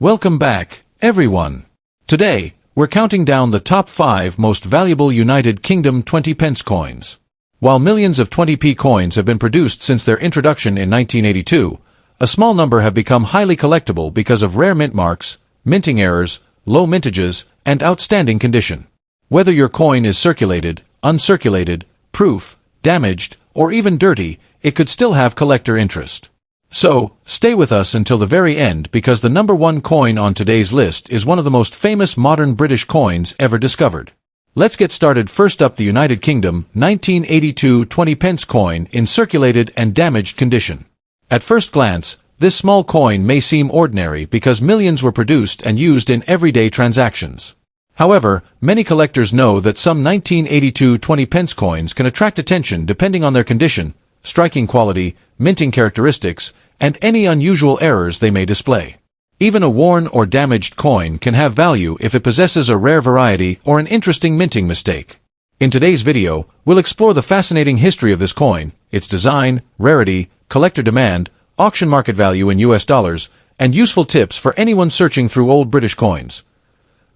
Welcome back, everyone. Today, we're counting down the top 5 most valuable United Kingdom 20 pence coins. While millions of 20p coins have been produced since their introduction in 1982, a small number have become highly collectible because of rare mint marks, minting errors, low mintages, and outstanding condition. Whether your coin is circulated, uncirculated, proof, damaged, or even dirty, it could still have collector interest. So, stay with us until the very end because the number 1 coin on today's list is one of the most famous modern British coins ever discovered. Let's get started. First up, the United Kingdom 1982 20 pence coin in circulated and damaged condition. At first glance, this small coin may seem ordinary because millions were produced and used in everyday transactions. However, many collectors know that some 1982 20 pence coins can attract attention depending on their condition, striking quality, minting characteristics, and any unusual errors they may display. Even a worn or damaged coin can have value if it possesses a rare variety or an interesting minting mistake. In today's video, we'll explore the fascinating history of this coin, its design, rarity, collector demand, auction market value in US dollars, and useful tips for anyone searching through old British coins.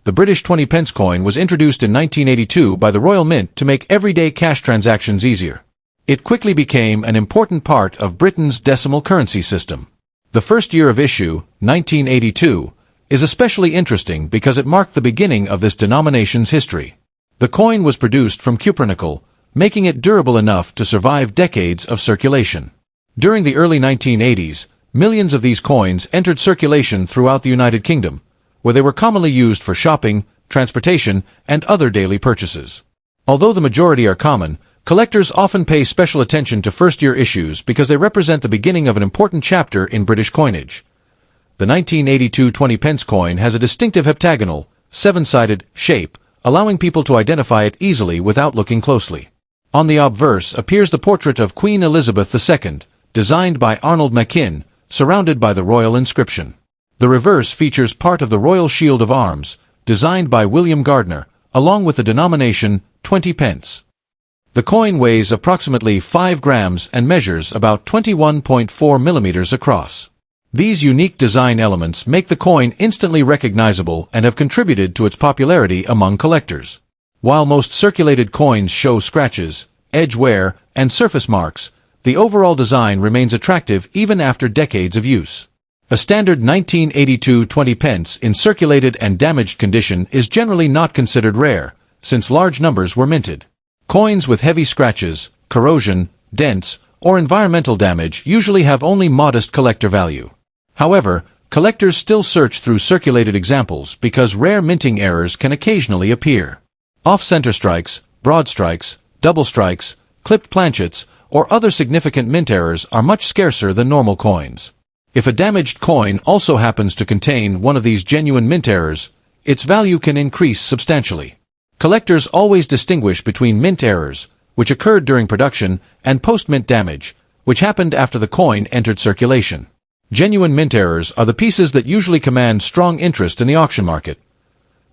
The British 20 pence coin was introduced in 1982 by the Royal Mint to make everyday cash transactions easier. It quickly became an important part of Britain's decimal currency system. The first year of issue, 1982, is especially interesting because it marked the beginning of this denomination's history. The coin was produced from cupronickel, making it durable enough to survive decades of circulation. During the early 1980s, millions of these coins entered circulation throughout the United Kingdom, where they were commonly used for shopping, transportation, and other daily purchases. Although the majority are common, collectors often pay special attention to first-year issues because they represent the beginning of an important chapter in British coinage. The 1982 20 pence coin has a distinctive heptagonal, 7-sided shape, allowing people to identify it easily without looking closely. On the obverse appears the portrait of Queen Elizabeth II, designed by Arnold Machin, surrounded by the royal inscription. The reverse features part of the Royal Shield of Arms, designed by William Gardner, along with the denomination 20 pence. The coin weighs approximately 5 grams and measures about 21.4 millimeters across. These unique design elements make the coin instantly recognizable and have contributed to its popularity among collectors. While most circulated coins show scratches, edge wear, and surface marks, the overall design remains attractive even after decades of use. A standard 1982 20 pence in circulated and damaged condition is generally not considered rare, since large numbers were minted. Coins with heavy scratches, corrosion, dents, or environmental damage usually have only modest collector value. However, collectors still search through circulated examples because rare minting errors can occasionally appear. Off-center strikes, broad strikes, double strikes, clipped planchets, or other significant mint errors are much scarcer than normal coins. If a damaged coin also happens to contain one of these genuine mint errors, its value can increase substantially. Collectors always distinguish between mint errors, which occurred during production, and post-mint damage, which happened after the coin entered circulation. Genuine mint errors are the pieces that usually command strong interest in the auction market.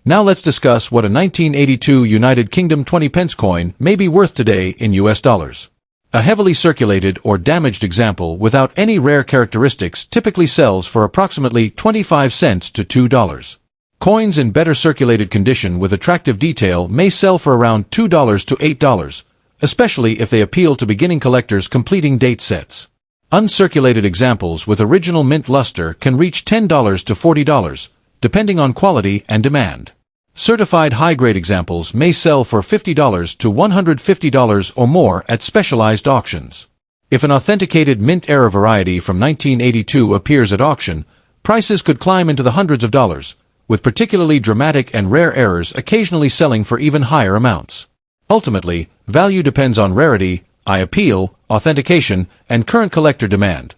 Now let's discuss what a 1982 United Kingdom 20 pence coin may be worth today in US dollars. A heavily circulated or damaged example without any rare characteristics typically sells for approximately 25 cents to $2. Coins in better circulated condition with attractive detail may sell for around $2 to $8, especially if they appeal to beginning collectors completing date sets. Uncirculated examples with original mint luster can reach $10 to $40, depending on quality and demand. Certified high-grade examples may sell for $50 to $150 or more at specialized auctions. If an authenticated mint error variety from 1982 appears at auction, prices could climb into the hundreds of dollars, with particularly dramatic and rare errors occasionally selling for even higher amounts. Ultimately, value depends on rarity, eye appeal, authentication, and current collector demand.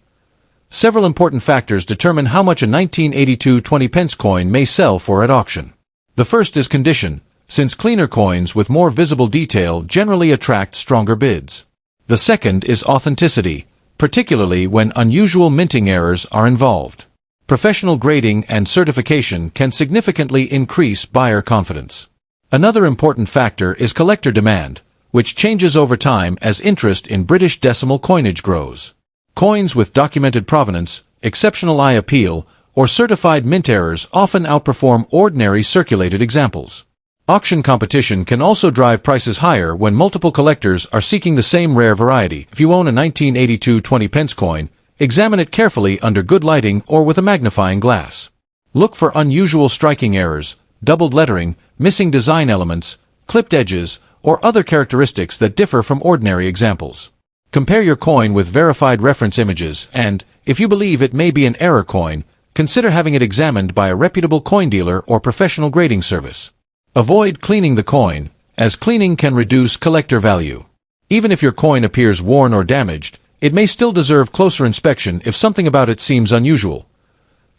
Several important factors determine how much a 1982 20 pence coin may sell for at auction. The first is condition, since cleaner coins with more visible detail generally attract stronger bids. The second is authenticity, particularly when unusual minting errors are involved. Professional grading and certification can significantly increase buyer confidence. Another important factor is collector demand, which changes over time as interest in British decimal coinage grows. Coins with documented provenance, exceptional eye appeal, or certified mint errors often outperform ordinary circulated examples. Auction competition can also drive prices higher when multiple collectors are seeking the same rare variety. If you own a 1982 20p coin, examine it carefully under good lighting or with a magnifying glass. Look for unusual striking errors, doubled lettering, missing design elements, clipped edges, or other characteristics that differ from ordinary examples. Compare your coin with verified reference images and, if you believe it may be an error coin, consider having it examined by a reputable coin dealer or professional grading service. Avoid cleaning the coin, as cleaning can reduce collector value. Even if your coin appears worn or damaged, it may still deserve closer inspection if something about it seems unusual.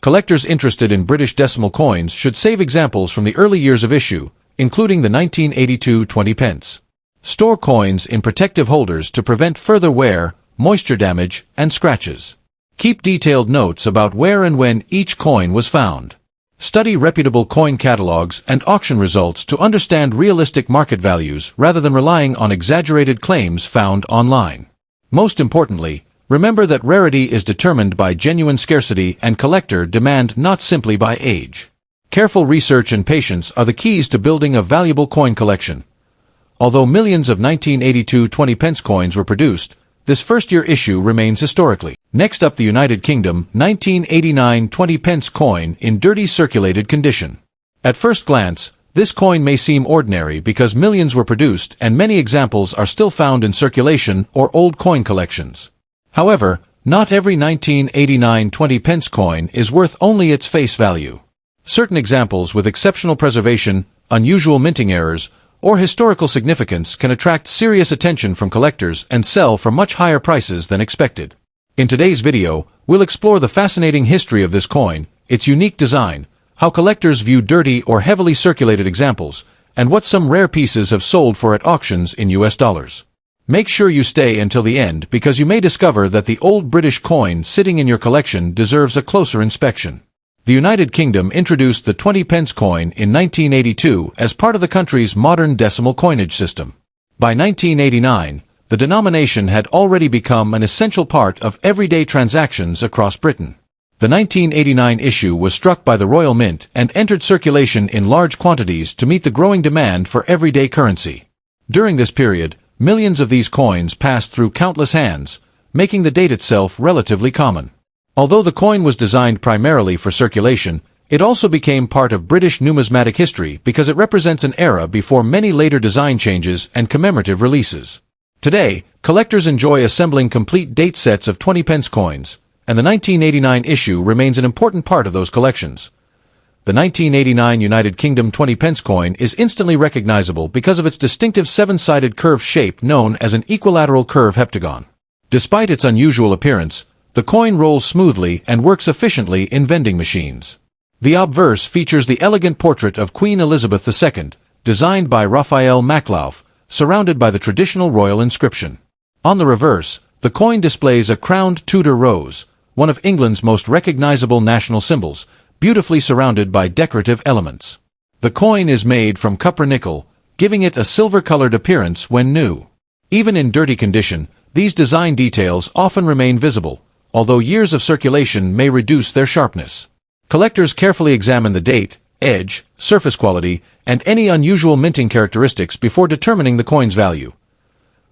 Collectors interested in British decimal coins should save examples from the early years of issue, including the 1982 20p. Store coins in protective holders to prevent further wear, moisture damage, and scratches. Keep detailed notes about where and when each coin was found. Study reputable coin catalogs and auction results to understand realistic market values rather than relying on exaggerated claims found online. Most importantly, remember that rarity is determined by genuine scarcity and collector demand, not simply by age. Careful research and patience are the keys to building a valuable coin collection. Although millions of 1982 20p coins were produced, this first-year issue remains historically. Next up, the United Kingdom 1989 20p coin in dirty circulated condition. At first glance, this coin may seem ordinary because millions were produced and many examples are still found in circulation or old coin collections. However, not every 1989 20p coin is worth only its face value. Certain examples with exceptional preservation, unusual minting errors, or historical significance can attract serious attention from collectors and sell for much higher prices than expected. In today's video, we'll explore the fascinating history of this coin, its unique design, how collectors view dirty or heavily circulated examples, and what some rare pieces have sold for at auctions in US dollars. Make sure you stay until the end because you may discover that the old British coin sitting in your collection deserves a closer inspection. The United Kingdom introduced the 20p coin in 1982 as part of the country's modern decimal coinage system. By 1989, the denomination had already become an essential part of everyday transactions across Britain. The 1989 issue was struck by the Royal Mint and entered circulation in large quantities to meet the growing demand for everyday currency. During this period, millions of these coins passed through countless hands, making the date itself relatively common. Although the coin was designed primarily for circulation, it also became part of British numismatic history because it represents an era before many later design changes and commemorative releases. Today, collectors enjoy assembling complete date sets of 20p coins, and the 1989 issue remains an important part of those collections. The 1989 United Kingdom 20p coin is instantly recognizable because of its distinctive seven-sided curved shape known as an equilateral curve heptagon. Despite its unusual appearance, the coin rolls smoothly and works efficiently in vending machines. The obverse features the elegant portrait of Queen Elizabeth II, designed by Raphael Maklauf, surrounded by the traditional royal inscription. On the reverse, the coin displays a crowned Tudor rose, one of England's most recognizable national symbols, beautifully surrounded by decorative elements. The coin is made from copper nickel, giving it a silver-colored appearance when new. Even in dirty condition, these design details often remain visible, although years of circulation may reduce their sharpness. Collectors carefully examine the date, edge, surface quality, and any unusual minting characteristics before determining the coin's value.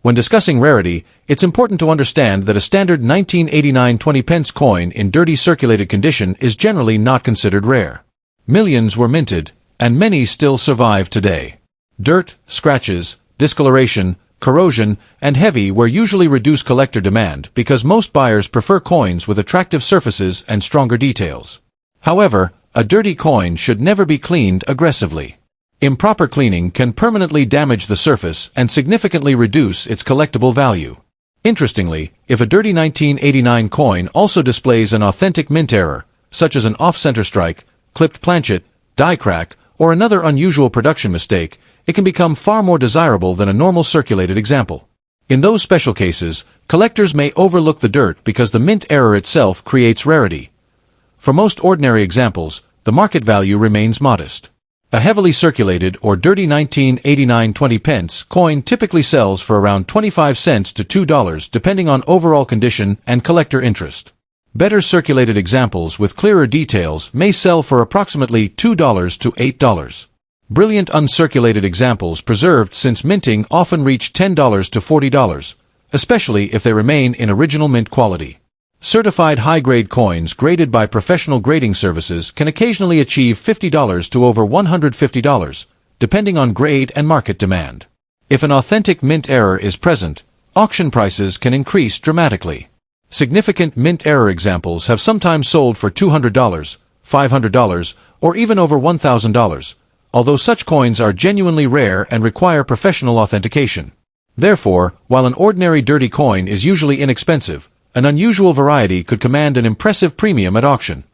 When discussing rarity, it's important to understand that a standard 1989 20p coin in dirty circulated condition is generally not considered rare. Millions were minted, and many still survive today. Dirt, scratches, discoloration, corrosion, and heavy wear usually reduce collector demand because most buyers prefer coins with attractive surfaces and stronger details. However, a dirty coin should never be cleaned aggressively. Improper cleaning can permanently damage the surface and significantly reduce its collectible value. Interestingly, if a dirty 1989 coin also displays an authentic mint error, such as an off-center strike, clipped planchet, die crack, or another unusual production mistake, it can become far more desirable than a normal circulated example. In those special cases, collectors may overlook the dirt because the mint error itself creates rarity. For most ordinary examples, the market value remains modest. A heavily circulated or dirty 1989 20p coin typically sells for around 25 cents to $2 depending on overall condition and collector interest. Better circulated examples with clearer details may sell for approximately $2 to $8. Brilliant uncirculated examples preserved since minting often reach $10 to $40, especially if they remain in original mint quality. Certified high-grade coins graded by professional grading services can occasionally achieve $50 to over $150, depending on grade and market demand. If an authentic mint error is present, auction prices can increase dramatically. Significant mint error examples have sometimes sold for $200, $500, or even over $1,000, although such coins are genuinely rare and require professional authentication. Therefore, while an ordinary dirty coin is usually inexpensive, an unusual variety could command an impressive premium at auction.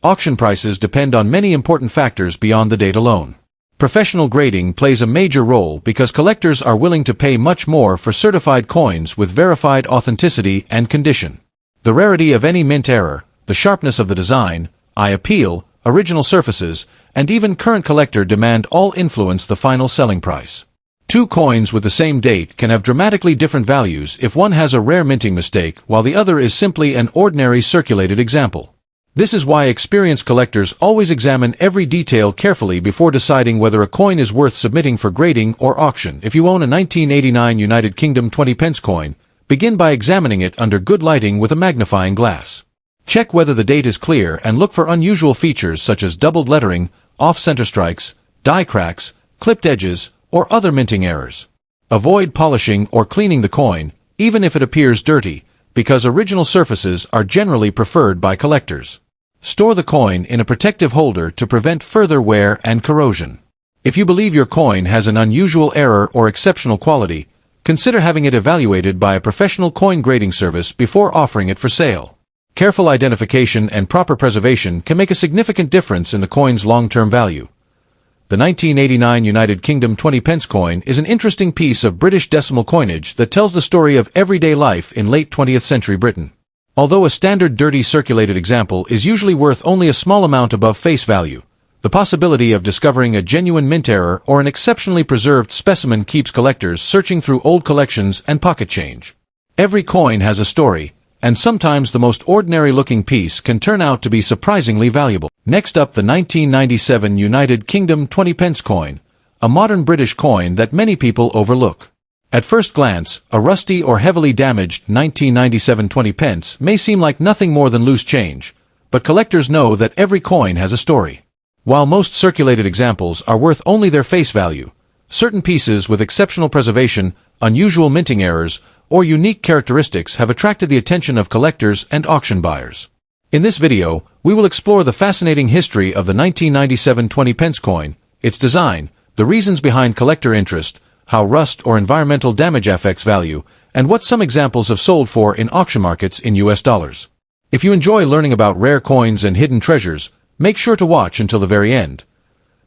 Auction prices depend on many important factors beyond the date alone. Professional grading plays a major role because collectors are willing to pay much more for certified coins with verified authenticity and condition. The rarity of any mint error, the sharpness of the design, eye appeal, original surfaces, and even current collector demand all influence the final selling price. Two coins with the same date can have dramatically different values if one has a rare minting mistake while the other is simply an ordinary circulated example. This is why experienced collectors always examine every detail carefully before deciding whether a coin is worth submitting for grading or auction. If you own a 1989 United Kingdom 20 pence coin, begin by examining it under good lighting with a magnifying glass. Check whether the date is clear and look for unusual features such as doubled lettering, off-center strikes, die cracks, clipped edges, or other minting errors. Avoid polishing or cleaning the coin, even if it appears dirty, because original surfaces are generally preferred by collectors. Store the coin in a protective holder to prevent further wear and corrosion. If you believe your coin has an unusual error or exceptional quality, consider having it evaluated by a professional coin grading service before offering it for sale. Careful identification and proper preservation can make a significant difference in the coin's long-term value. The 1989 United Kingdom 20 pence coin is an interesting piece of British decimal coinage that tells the story of everyday life in late 20th century Britain. Although a standard dirty circulated example is usually worth only a small amount above face value, the possibility of discovering a genuine mint error or an exceptionally preserved specimen keeps collectors searching through old collections and pocket change. Every coin has a story, and sometimes the most ordinary-looking piece can turn out to be surprisingly valuable. Next up, the 1997 United Kingdom 20 pence coin, a modern British coin that many people overlook. At first glance, a rusty or heavily damaged 1997 20 pence may seem like nothing more than loose change, but collectors know that every coin has a story. While most circulated examples are worth only their face value, certain pieces with exceptional preservation, unusual minting errors, or unique characteristics have attracted the attention of collectors and auction buyers. In this video, we will explore the fascinating history of the 1997 20 pence coin, its design, the reasons behind collector interest, how rust or environmental damage affects value, and what some examples have sold for in auction markets in US dollars. If you enjoy learning about rare coins and hidden treasures, make sure to watch until the very end.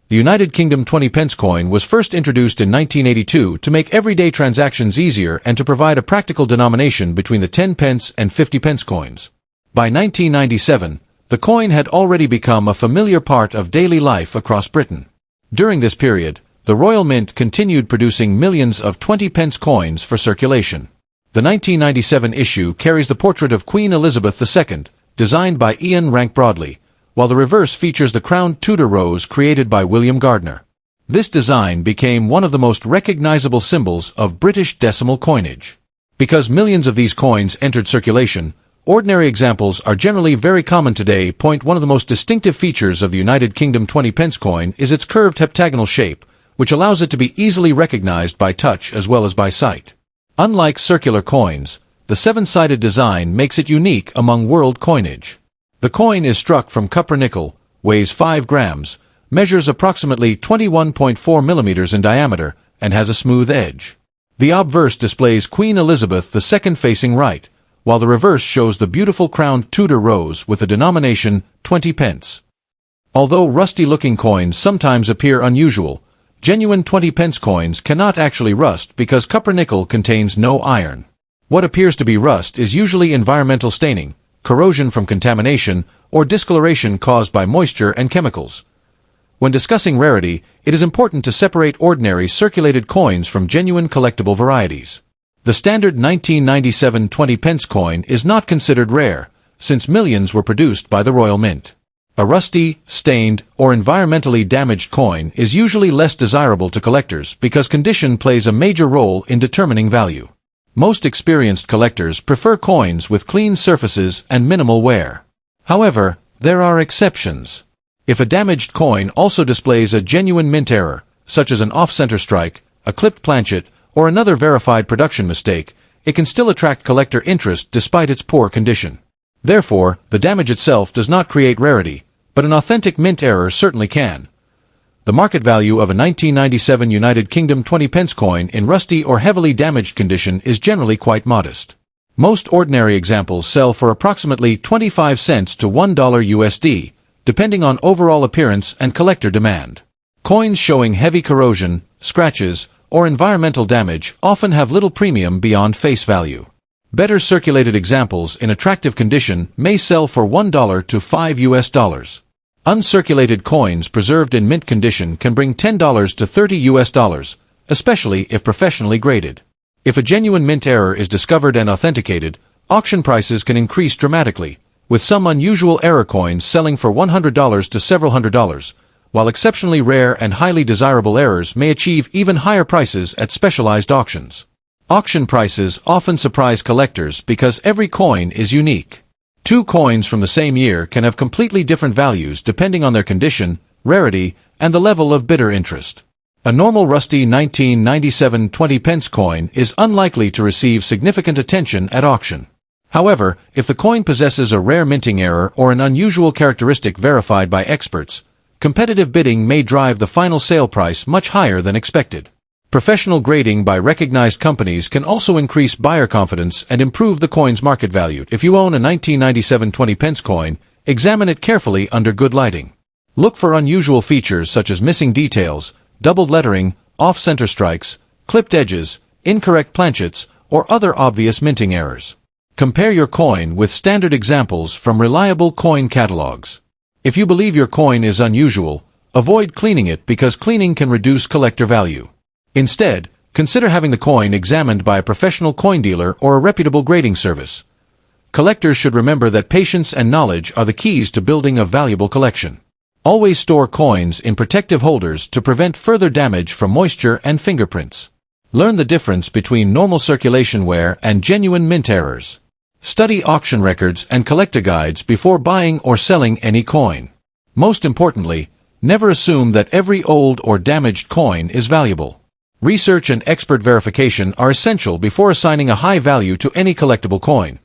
The United Kingdom 20 pence coin was first introduced in 1982 to make everyday transactions easier and to provide a practical denomination between the 10 pence and 50 pence coins. By 1997, the coin had already become a familiar part of daily life across Britain. During this period, the Royal Mint continued producing millions of 20 pence coins for circulation. The 1997 issue carries the portrait of Queen Elizabeth II, designed by Ian Rank Broadley, while the reverse features the crowned Tudor rose created by William Gardner. This design became one of the most recognizable symbols of British decimal coinage. Because millions of these coins entered circulation, ordinary examples are generally very common today. One of the most distinctive features of the United Kingdom 20 pence coin is its curved heptagonal shape, which allows it to be easily recognized by touch as well as by sight. Unlike circular coins, the seven-sided design makes it unique among world coinage. The coin is struck from copper nickel, weighs 5 grams, measures approximately 21.4 millimeters in diameter, and has a smooth edge. The obverse displays Queen Elizabeth II facing right, while the reverse shows the beautiful crowned Tudor rose with the denomination 20 pence. Although rusty-looking coins sometimes appear unusual, genuine 20 pence coins cannot actually rust because copper nickel contains no iron. What appears to be rust is usually environmental staining, corrosion from contamination, or discoloration caused by moisture and chemicals. When discussing rarity, it is important to separate ordinary circulated coins from genuine collectible varieties. The standard 1997 20 pence coin is not considered rare, since millions were produced by the Royal Mint. A rusty, stained, or environmentally damaged coin is usually less desirable to collectors because condition plays a major role in determining value. Most experienced collectors prefer coins with clean surfaces and minimal wear. However, there are exceptions. If a damaged coin also displays a genuine mint error, such as an off-center strike, a clipped planchet, or another verified production mistake, it can still attract collector interest despite its poor condition. Therefore, the damage itself does not create rarity, but an authentic mint error certainly can. The market value of a 1997 United Kingdom 20 pence coin in rusty or heavily damaged condition is generally quite modest. Most ordinary examples sell for approximately 25 cents to $1 USD, depending on overall appearance and collector demand. Coins showing heavy corrosion, scratches, or environmental damage often have little premium beyond face value. Better circulated examples in attractive condition may sell for $1 to $5 US. Uncirculated coins preserved in mint condition can bring $10 to $30 US, especially if professionally graded. If a genuine mint error is discovered and authenticated, auction prices can increase dramatically, with some unusual error coins selling for $100 to several $100s, while exceptionally rare and highly desirable errors may achieve even higher prices at specialized auctions. Auction prices often surprise collectors because every coin is unique. Two coins from the same year can have completely different values depending on their condition, rarity, and the level of bidder interest. A normal rusty 1997 20 pence coin is unlikely to receive significant attention at auction. However, if the coin possesses a rare minting error or an unusual characteristic verified by experts, competitive bidding may drive the final sale price much higher than expected. Professional grading by recognized companies can also increase buyer confidence and improve the coin's market value. If you own a 1997 20 pence coin, examine it carefully under good lighting. Look for unusual features such as missing details, doubled lettering, off-center strikes, clipped edges, incorrect planchets, or other obvious minting errors. Compare your coin with standard examples from reliable coin catalogs. If you believe your coin is unusual, avoid cleaning it because cleaning can reduce collector value. Instead, consider having the coin examined by a professional coin dealer or a reputable grading service. Collectors should remember that patience and knowledge are the keys to building a valuable collection. Always store coins in protective holders to prevent further damage from moisture and fingerprints. Learn the difference between normal circulation wear and genuine mint errors. Study auction records and collector guides before buying or selling any coin. Most importantly, never assume that every old or damaged coin is valuable. Research and expert verification are essential before assigning a high value to any collectible coin.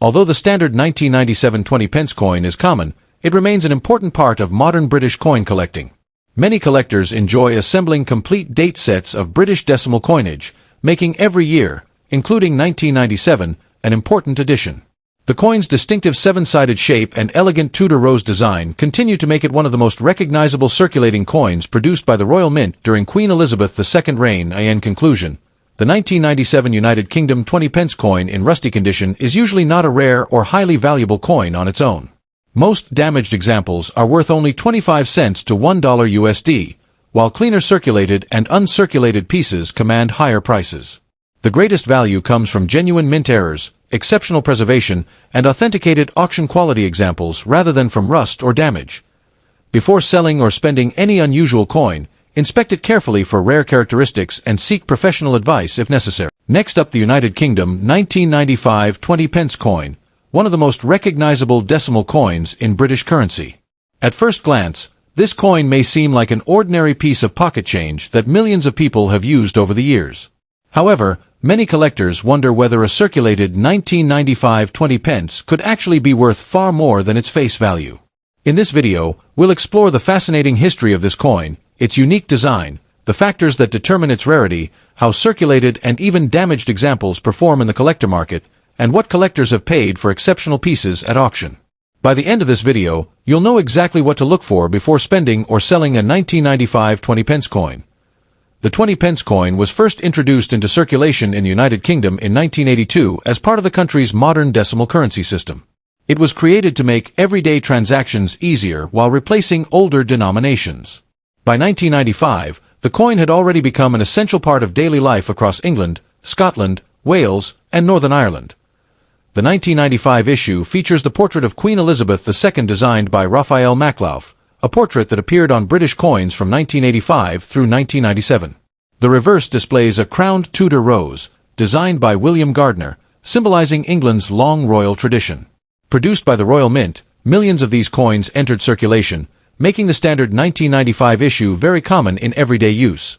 Although the standard 1997 20 pence coin is common, it remains an important part of modern British coin collecting. Many collectors enjoy assembling complete date sets of British decimal coinage, making every year, including 1997, an important addition. The coin's distinctive seven-sided shape and elegant Tudor rose design continue to make it one of the most recognizable circulating coins produced by the Royal Mint during Queen Elizabeth II's reign. In conclusion, the 1997 United Kingdom 20 pence coin in rusty condition is usually not a rare or highly valuable coin on its own. Most damaged examples are worth only 25 cents to $1 USD, while cleaner circulated and uncirculated pieces command higher prices. The greatest value comes from genuine mint errors, exceptional preservation, and authenticated auction-quality examples rather than from rust or damage. Before selling or spending any unusual coin, inspect it carefully for rare characteristics and seek professional advice if necessary. Next up, the United Kingdom 1995 20 pence coin, one of the most recognizable decimal coins in British currency. At first glance, this coin may seem like an ordinary piece of pocket change that millions of people have used over the years. However, many collectors wonder whether a circulated 1995 20 pence could actually be worth far more than its face value. In this video, we'll explore the fascinating history of this coin, its unique design, the factors that determine its rarity, how circulated and even damaged examples perform in the collector market, and what collectors have paid for exceptional pieces at auction. By the end of this video, you'll know exactly what to look for before spending or selling a 1995 20 pence coin. The 20 pence coin was first introduced into circulation in the United Kingdom in 1982 as part of the country's modern decimal currency system. It was created to make everyday transactions easier while replacing older denominations. By 1995, the coin had already become an essential part of daily life across England, Scotland, Wales, and Northern Ireland. The 1995 issue features the portrait of Queen Elizabeth II designed by Raphael Maklauf, a portrait that appeared on British coins from 1985 through 1997. The reverse displays a crowned Tudor rose, designed by William Gardner, symbolizing England's long royal tradition. Produced by the Royal Mint, millions of these coins entered circulation, making the standard 1995 issue very common in everyday use.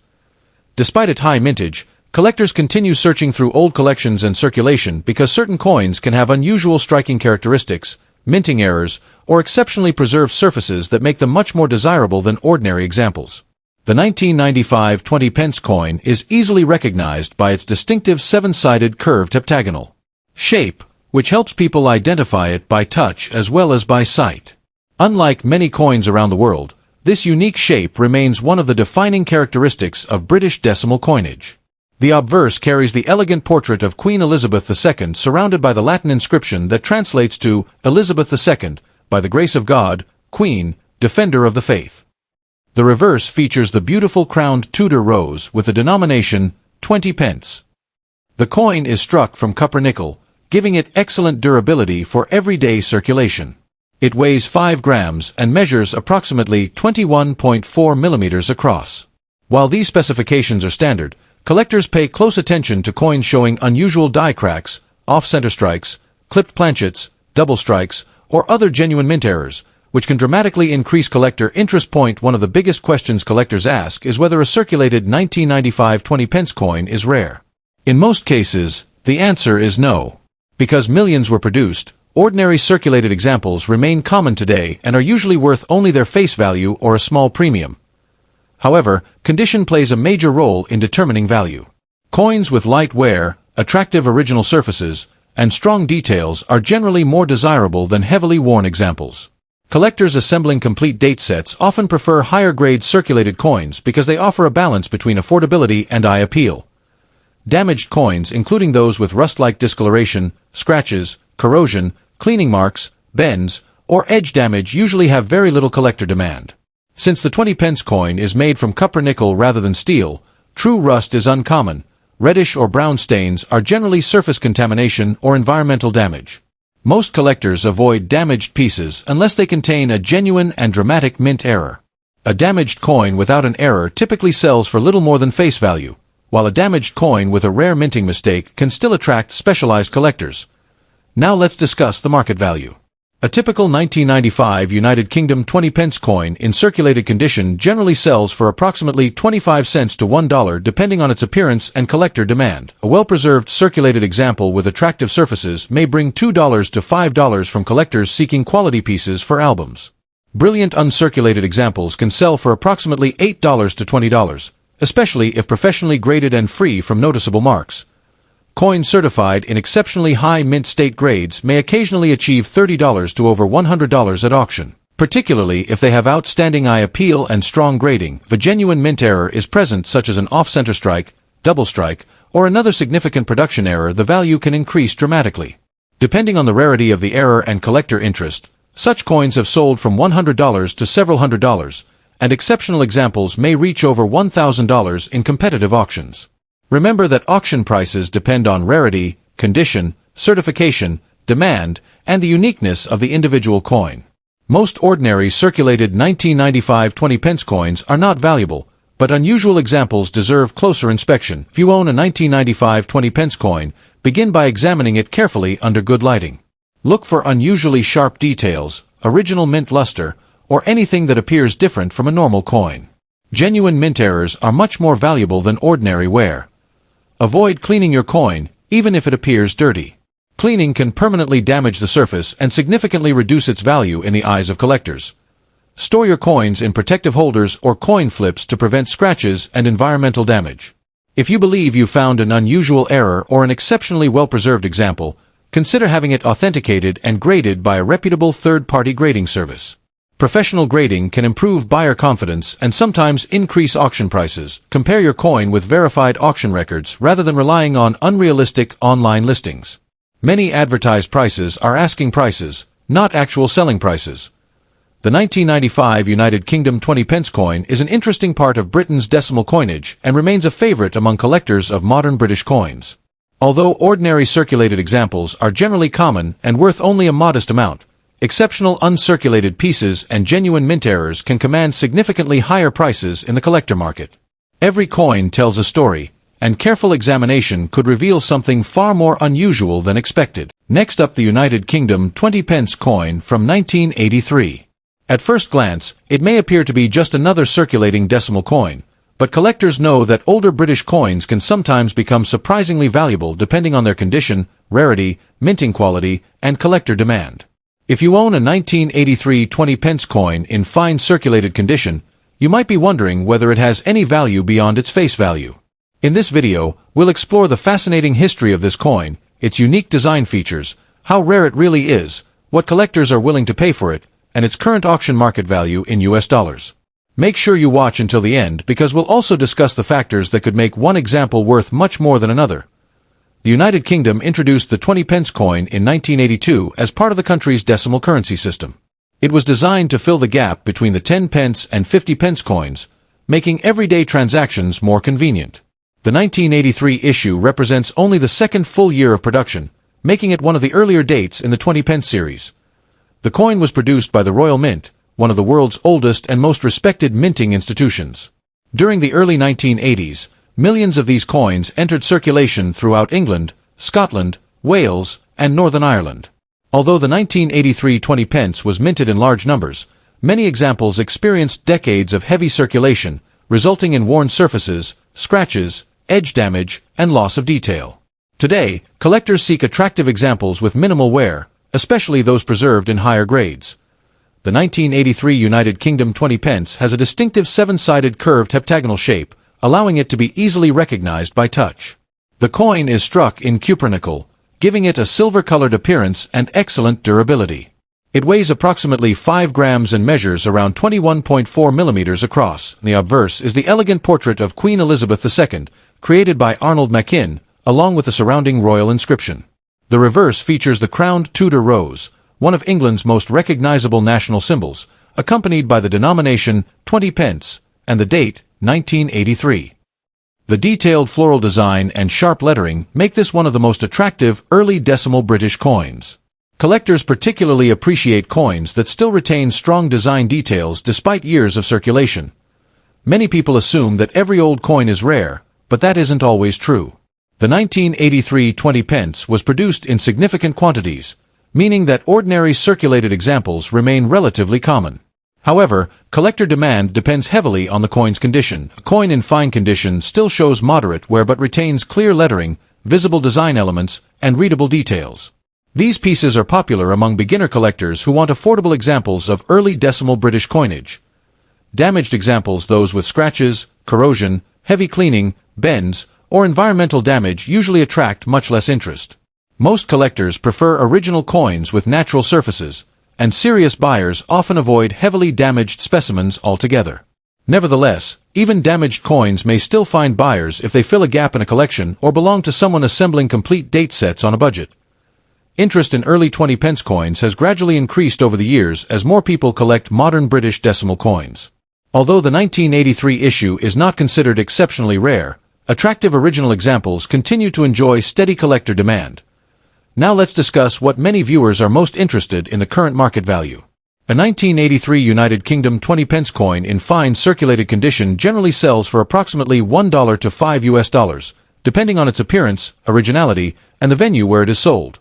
Despite its high mintage, collectors continue searching through old collections and circulation because certain coins can have unusual striking characteristics, minting errors, or exceptionally preserved surfaces that make them much more desirable than ordinary examples. The 1995 20 pence coin is easily recognized by its distinctive seven-sided curved heptagonal shape, which helps people identify it by touch as well as by sight. Unlike many coins around the world, this unique shape remains one of the defining characteristics of British decimal coinage. The obverse carries the elegant portrait of Queen Elizabeth II surrounded by the Latin inscription that translates to Elizabeth II, by the grace of God, Queen, Defender of the Faith. The reverse features the beautiful crowned Tudor rose with the denomination 20 pence. The coin is struck from copper nickel, giving it excellent durability for everyday circulation. It weighs 5 grams and measures approximately 21.4 millimeters across. While these specifications are standard, collectors pay close attention to coins showing unusual die cracks, off-center strikes, clipped planchets, double strikes, or other genuine mint errors, which can dramatically increase collector interest. One of the biggest questions collectors ask is whether a circulated 1995 20 pence coin is rare. In most cases, the answer is no. Because millions were produced, ordinary circulated examples remain common today and are usually worth only their face value or a small premium. However, condition plays a major role in determining value. Coins with light wear, attractive original surfaces, and strong details are generally more desirable than heavily worn examples. Collectors assembling complete date sets often prefer higher-grade circulated coins because they offer a balance between affordability and eye appeal. Damaged coins, including those with rust-like discoloration, scratches, corrosion, cleaning marks, bends, or edge damage usually have very little collector demand. Since the 20 pence coin is made from copper nickel rather than steel, true rust is uncommon. Reddish or brown stains are generally surface contamination or environmental damage. Most collectors avoid damaged pieces unless they contain a genuine and dramatic mint error. A damaged coin without an error typically sells for little more than face value, while a damaged coin with a rare minting mistake can still attract specialized collectors. Now let's discuss the market value. A typical 1995 United Kingdom 20 pence coin in circulated condition generally sells for approximately 25 cents to $1 depending on its appearance and collector demand. A well-preserved circulated example with attractive surfaces may bring $2 to $5 from collectors seeking quality pieces for albums. Brilliant uncirculated examples can sell for approximately $8 to $20, especially if professionally graded and free from noticeable marks. Coins certified in exceptionally high mint state grades may occasionally achieve $30 to over $100 at auction, particularly if they have outstanding eye appeal and strong grading. If a genuine mint error is present, such as an off-center strike, double strike, or another significant production error, the value can increase dramatically. Depending on the rarity of the error and collector interest, such coins have sold from $100 to several $100s, and exceptional examples may reach over $1,000 in competitive auctions. Remember that auction prices depend on rarity, condition, certification, demand, and the uniqueness of the individual coin. Most ordinary circulated 1995 20 pence coins are not valuable, but unusual examples deserve closer inspection. If you own a 1995 20 pence coin, begin by examining it carefully under good lighting. Look for unusually sharp details, original mint luster, or anything that appears different from a normal coin. Genuine mint errors are much more valuable than ordinary wear. Avoid cleaning your coin, even if it appears dirty. Cleaning can permanently damage the surface and significantly reduce its value in the eyes of collectors. Store your coins in protective holders or coin flips to prevent scratches and environmental damage. If you believe you found an unusual error or an exceptionally well-preserved example, consider having it authenticated and graded by a reputable third-party grading service. Professional grading can improve buyer confidence and sometimes increase auction prices. Compare your coin with verified auction records rather than relying on unrealistic online listings. Many advertised prices are asking prices, not actual selling prices. The 1995 United Kingdom 20 pence coin is an interesting part of Britain's decimal coinage and remains a favorite among collectors of modern British coins. Although ordinary circulated examples are generally common and worth only a modest amount, exceptional uncirculated pieces and genuine mint errors can command significantly higher prices in the collector market. Every coin tells a story, and careful examination could reveal something far more unusual than expected. Next up, the United Kingdom 20p coin from 1983. At first glance, it may appear to be just another circulating decimal coin, but collectors know that older British coins can sometimes become surprisingly valuable depending on their condition, rarity, minting quality, and collector demand. If you own a 1983 20p coin in fine circulated condition, you might be wondering whether it has any value beyond its face value. In this video, we'll explore the fascinating history of this coin, its unique design features, how rare it really is, what collectors are willing to pay for it, and its current auction market value in US dollars. Make sure you watch until the end because we'll also discuss the factors that could make one example worth much more than another. The United Kingdom introduced the 20p coin in 1982 as part of the country's decimal currency system. It was designed to fill the gap between the 10p and 50p coins, making everyday transactions more convenient. The 1983 issue represents only the second full year of production, making it one of the earlier dates in the 20p series. The coin was produced by the Royal Mint, one of the world's oldest and most respected minting institutions. During the early 1980s, millions of these coins entered circulation throughout England, Scotland, Wales, and Northern Ireland. Although the 1983 20p was minted in large numbers, many examples experienced decades of heavy circulation, resulting in worn surfaces, scratches, edge damage, and loss of detail. Today, collectors seek attractive examples with minimal wear, especially those preserved in higher grades. The 1983 United Kingdom 20p has a distinctive seven-sided curved heptagonal shape, allowing it to be easily recognized by touch. The coin is struck in cupronickel, giving it a silver-colored appearance and excellent durability. It weighs approximately 5 grams and measures around 21.4 millimeters across. The obverse is the elegant portrait of Queen Elizabeth II, created by Arnold Machin, along with the surrounding royal inscription. The reverse features the crowned Tudor rose, one of England's most recognizable national symbols, accompanied by the denomination 20p and the date 1983. The detailed floral design and sharp lettering make this one of the most attractive early decimal British coins. Collectors particularly appreciate coins that still retain strong design details despite years of circulation. Many people assume that every old coin is rare, but that isn't always true. The 1983 20p was produced in significant quantities, meaning that ordinary circulated examples remain relatively common. However, collector demand depends heavily on the coin's condition. A coin in fine condition still shows moderate wear but retains clear lettering, visible design elements, and readable details. These pieces are popular among beginner collectors who want affordable examples of early decimal British coinage. Damaged examples, those with scratches, corrosion, heavy cleaning, bends, or environmental damage, usually attract much less interest. Most collectors prefer original coins with natural surfaces, and serious buyers often avoid heavily damaged specimens altogether. Nevertheless, even damaged coins may still find buyers if they fill a gap in a collection or belong to someone assembling complete date sets on a budget. Interest in early 20p coins has gradually increased over the years as more people collect modern British decimal coins. Although the 1983 issue is not considered exceptionally rare, attractive original examples continue to enjoy steady collector demand. Now let's discuss what many viewers are most interested in: the current market value. A 1983 United Kingdom 20p coin in fine circulated condition generally sells for approximately $1 to $5, depending on its appearance, originality, and the venue where it is sold.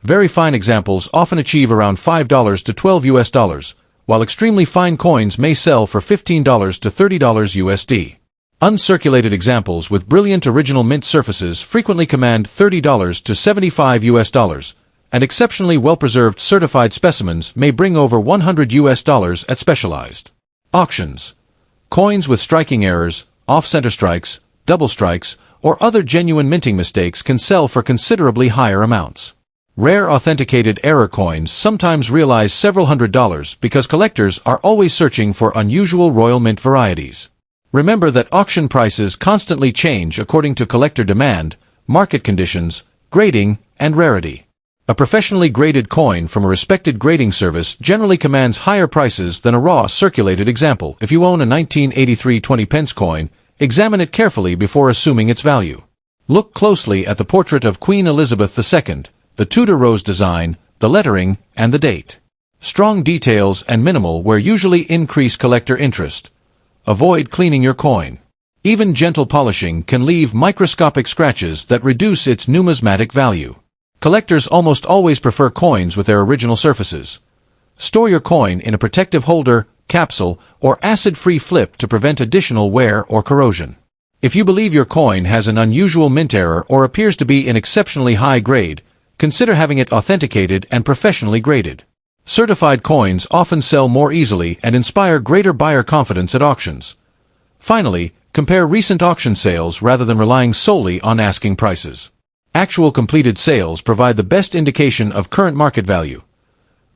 Very fine examples often achieve around $5 to $12, while extremely fine coins may sell for $15 to $30 USD. Uncirculated examples with brilliant original mint surfaces frequently command $30 to $75, and exceptionally well-preserved certified specimens may bring over $100 at specialized auctions. Coins with striking errors, off-center strikes, double strikes, or other genuine minting mistakes can sell for considerably higher amounts. Rare authenticated error coins sometimes realize several $100s because collectors are always searching for unusual Royal Mint varieties. Remember that auction prices constantly change according to collector demand, market conditions, grading, and rarity. A professionally graded coin from a respected grading service generally commands higher prices than a raw circulated example. If you own a 1983 20p coin, examine it carefully before assuming its value. Look closely at the portrait of Queen Elizabeth II, the Tudor rose design, the lettering, and the date. Strong details and minimal wear usually increase collector interest. Avoid cleaning your coin. Even gentle polishing can leave microscopic scratches that reduce its numismatic value. Collectors almost always prefer coins with their original surfaces. Store your coin in a protective holder, capsule, or acid-free flip to prevent additional wear or corrosion. If you believe your coin has an unusual mint error or appears to be in exceptionally high grade, consider having it authenticated and professionally graded. Certified coins often sell more easily and inspire greater buyer confidence at auctions. Finally, compare recent auction sales rather than relying solely on asking prices. Actual completed sales provide the best indication of current market value.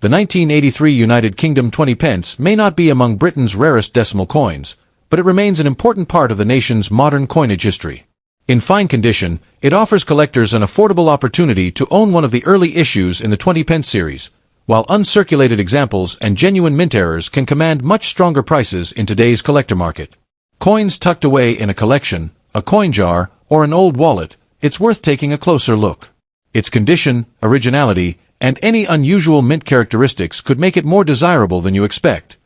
The 1983 United Kingdom 20 pence may not be among Britain's rarest decimal coins, but it remains an important part of the nation's modern coinage history. In fine condition, it offers collectors an affordable opportunity to own one of the early issues in the 20 pence series, while uncirculated examples and genuine mint errors can command much stronger prices in today's collector market. Coins tucked away in a collection, a coin jar, or an old wallet, it's worth taking a closer look. Its condition, originality, and any unusual mint characteristics could make it more desirable than you expect.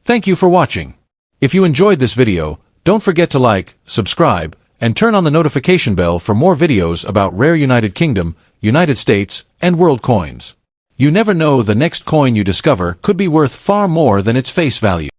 Thank you for watching. If you enjoyed this video, don't forget to like, subscribe, and turn on the notification bell for more videos about rare United Kingdom, United States, and world coins. You never know, the next coin you discover could be worth far more than its face value.